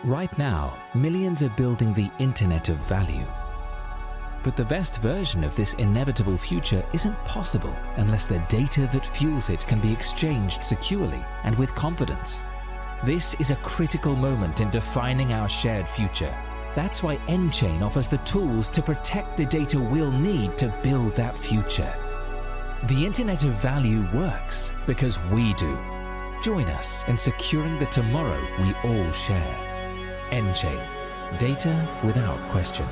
Right now, millions are building the Internet of Value. But the best version of this inevitable future isn't possible unless the data that fuels it can be exchanged securely and with confidence. This is a critical moment in defining our shared future. That's why nChain offers the tools to protect the data we'll need to build that future. The Internet of Value works because we do. Join us in securing the tomorrow we all share. nChain. Data without question.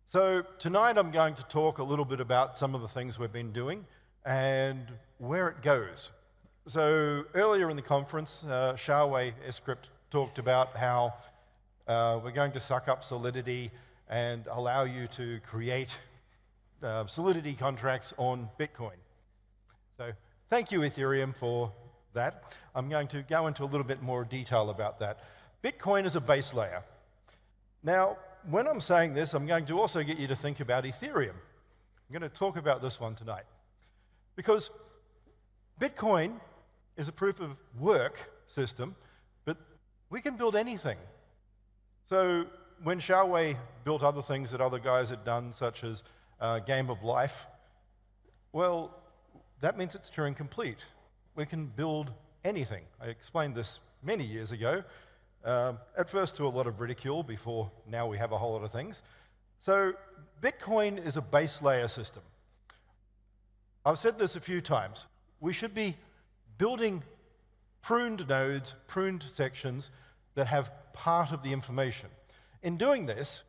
So tonight I'm going to talk a little bit about some of the things we've been doing and where it goes. So earlier in the conference, Xiaowei Escript talked about how we're going to suck up Solidity and allow you to create Solidity contracts on Bitcoin. So thank you, Ethereum, for that. I'm going to go into a little bit more detail about that. Bitcoin is a base layer. Now, when I'm saying this, I'm going to also get you to think about Ethereum. I'm going to talk about this one tonight. Because Bitcoin is a proof of work system, but we can build anything. So when Xiaowei built other things that other guys had done, such as Game of Life, well, that means it's Turing complete. We can build anything. I explained this many years ago. At first to a lot of ridicule, before now we have a whole lot of things. So Bitcoin is a base layer system. I've said this a few times. We should be building pruned nodes, pruned sections that have part of the information. In doing this,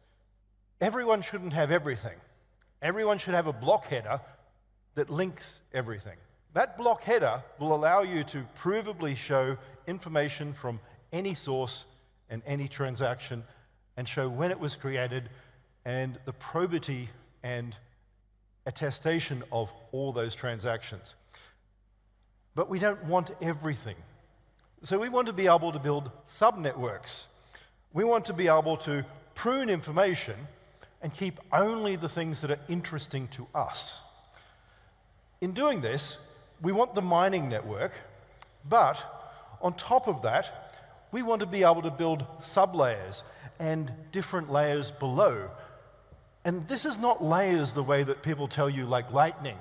everyone shouldn't have everything. Everyone should have a block header that links everything. That block header will allow you to provably show information from any source and any transaction and show when it was created and the probity and attestation of all those transactions. But we don't want everything. So we want to be able to build subnetworks. We want to be able to prune information and keep only the things that are interesting to us. In doing this, we want the mining network, but on top of that, we want to be able to build sublayers and different layers below. And this is not layers the way that people tell you, like Lightning.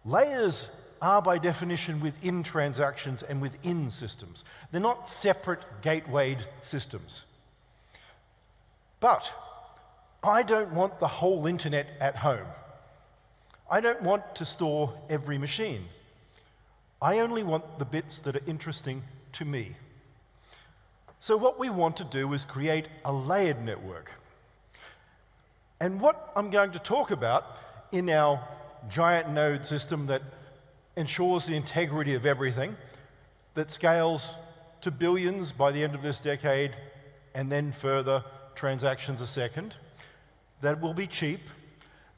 Layers are by definition within transactions and within systems. They're not separate gatewayed systems. But I don't want the whole internet at home. I don't want to store every machine. I only want the bits that are interesting to me. So what we want to do is create a layered network. And what I'm going to talk about in our giant node system that ensures the integrity of everything, that scales to billions by the end of this decade, and then further transactions a second, that will be cheap,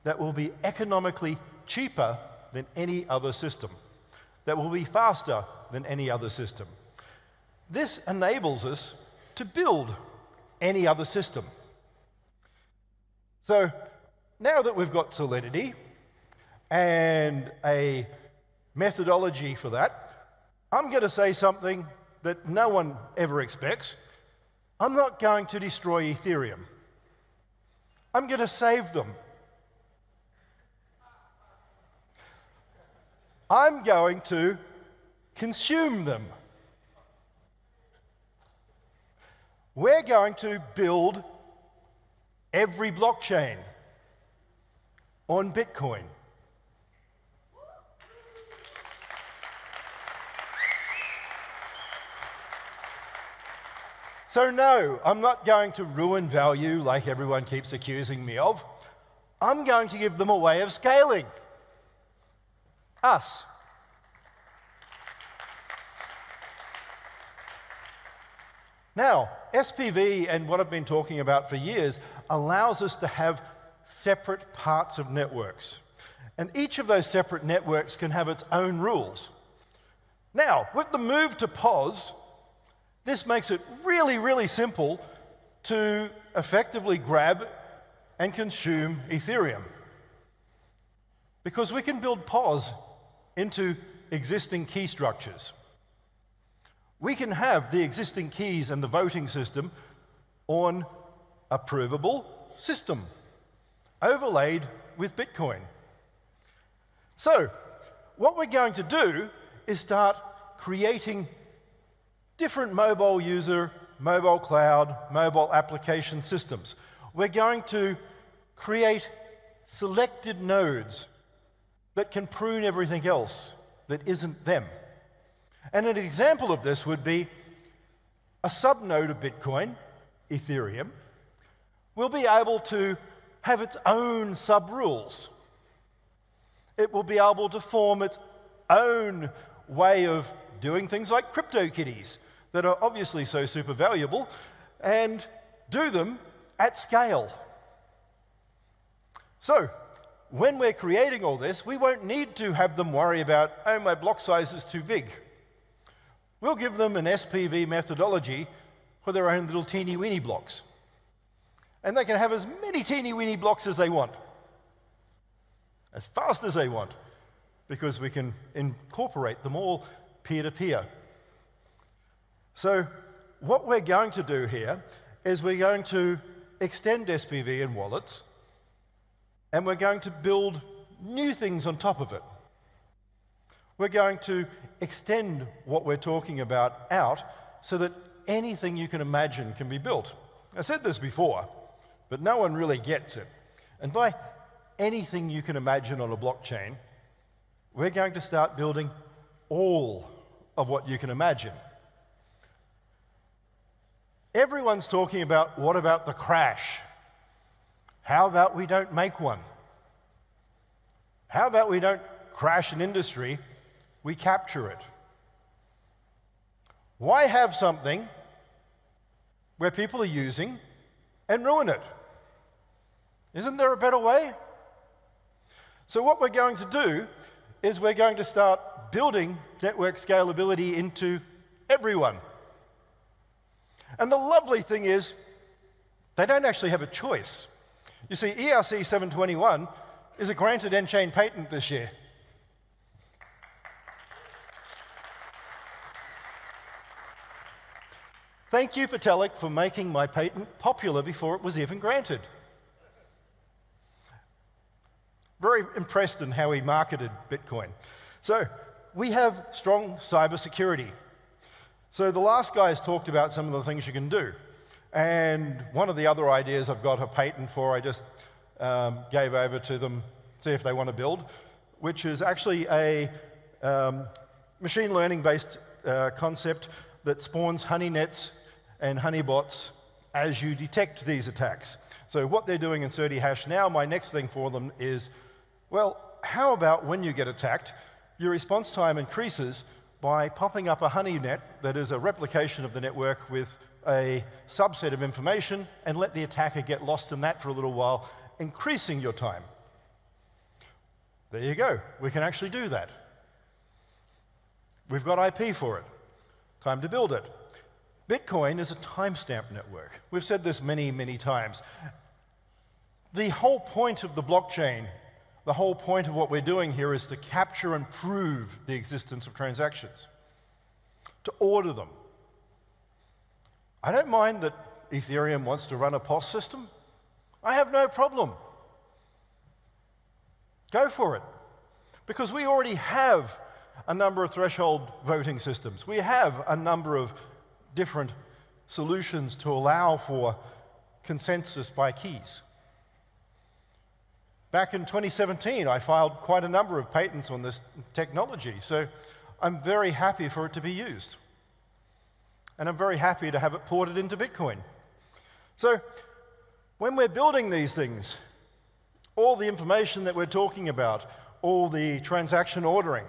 that will be economically cheaper than any other system, that will be faster than any other system. This enables us to build any other system. So now that we've got Solidity and a methodology for that, I'm going to say something that no one ever expects. I'm not going to destroy Ethereum. I'm going to save them. I'm going to consume them. We're going to build every blockchain on Bitcoin. So no, I'm not going to ruin value like everyone keeps accusing me of. I'm going to give them a way of scaling. Us. Now, SPV and what I've been talking about for years allows us to have separate parts of networks. And each of those separate networks can have its own rules. Now, with the move to POS, This makes it really, really simple to effectively grab and consume Ethereum. Because we can build POS into existing key structures. We can have the existing keys and the voting system on a provable system, overlaid with Bitcoin. So, what we're going to do is start creating different mobile user, mobile cloud, mobile application systems. We're going to create selected nodes that can prune everything else that isn't them. And an example of this would be a subnode of Bitcoin, Ethereum, will be able to have its own sub-rules. It will be able to form its own way of doing things like CryptoKitties that are obviously so super valuable and do them at scale. So, when we're creating all this, we won't need to have them worry about, oh, my block size is too big. We'll give them an SPV methodology for their own little teeny-weeny blocks. And they can have as many teeny-weeny blocks as they want, as fast as they want, because we can incorporate them all peer-to-peer. So what we're going to do here is we're going to extend SPV in wallets, and we're going to build new things on top of it. We're going to extend what we're talking about out so that anything you can imagine can be built. I said this before, but no one really gets it. And by anything you can imagine on a blockchain, we're going to start building all of what you can imagine. Everyone's talking about, what about the crash? How about we don't make one? How about we don't crash an industry, we capture it? Why have something where people are using and ruin it? Isn't there a better way? So what we're going to do is we're going to start building network scalability into everyone. And the lovely thing is, they don't actually have a choice. You see, ERC 721 is a granted end-chain patent this year. Thank you, Vitalik, for making my patent popular before it was even granted. Very impressed in how he marketed Bitcoin. So we have strong cybersecurity. So the last guys talked about some of the things you can do. And one of the other ideas I've got a patent for, I just gave over to them, see if they want to build, which is actually a machine learning-based concept that spawns honey nets and honeybots as you detect these attacks. So what they're doing in CertiHash now, my next thing for them is, well, how about when you get attacked, your response time increases by popping up a honey net that is a replication of the network with a subset of information, and let the attacker get lost in that for a little while, increasing your time. There you go. We can actually do that. We've got IP for it. Time to build it. Bitcoin is a timestamp network. We've said this many, many times. The whole point of the blockchain, the whole point of what we're doing here is to capture and prove the existence of transactions, to order them. I don't mind that Ethereum wants to run a POS system. I have no problem. Go for it. Because we already have a number of threshold voting systems. We have a number of different solutions to allow for consensus by keys. Back in 2017, I filed quite a number of patents on this technology, so I'm very happy for it to be used. And I'm very happy to have it ported into Bitcoin. So when we're building these things, all the information that we're talking about, all the transaction ordering,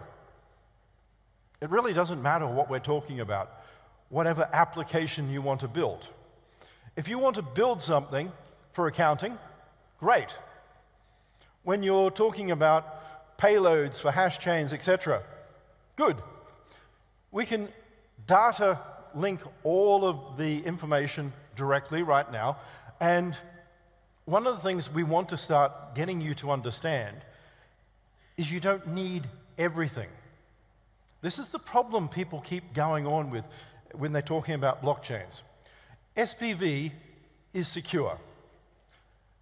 it really doesn't matter what we're talking about, whatever application you want to build. If you want to build something for accounting, great. When you're talking about payloads for hash chains, etc., good. We can data link all of the information directly right now. And one of the things we want to start getting you to understand is you don't need everything. This is the problem people keep going on with when they're talking about blockchains. SPV is secure.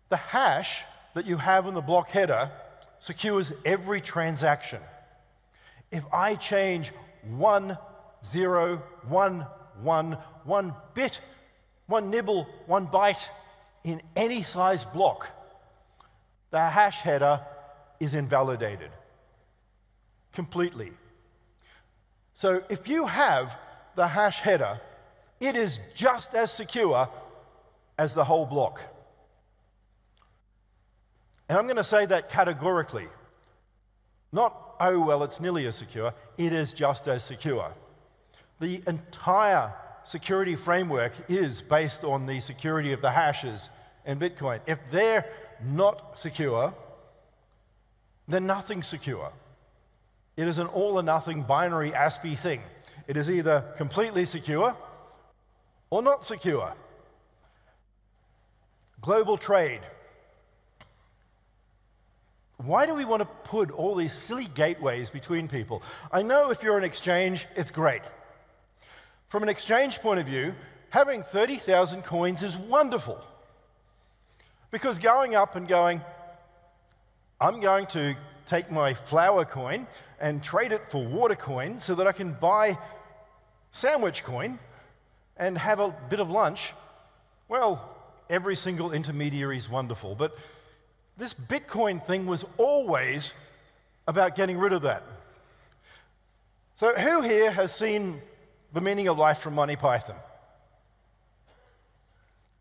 The hash that you have in the block header secures every transaction. If I change 1, 0, 1, 1, 1 bit, 1 nibble, 1 byte in any size block, the hash header is invalidated completely. So if you have the hash header, it is just as secure as the whole block. And I'm going to say that categorically. Not, oh, well, it's nearly as secure. It is just as secure. The entire security framework is based on the security of the hashes in Bitcoin. If they're not secure, then nothing's secure. It is an all or nothing binary ASCII thing. It is either completely secure or not secure. Global trade. Why do we want to put all these silly gateways between people? I know if you're an exchange, it's great. From an exchange point of view, having 30,000 coins is wonderful. Because going up and going, I'm going to take my flour coin and trade it for water coin so that I can buy sandwich coin and have a bit of lunch, well, every single intermediary is wonderful. But this Bitcoin thing was always about getting rid of that. So who here has seen The Meaning of Life from Monty Python?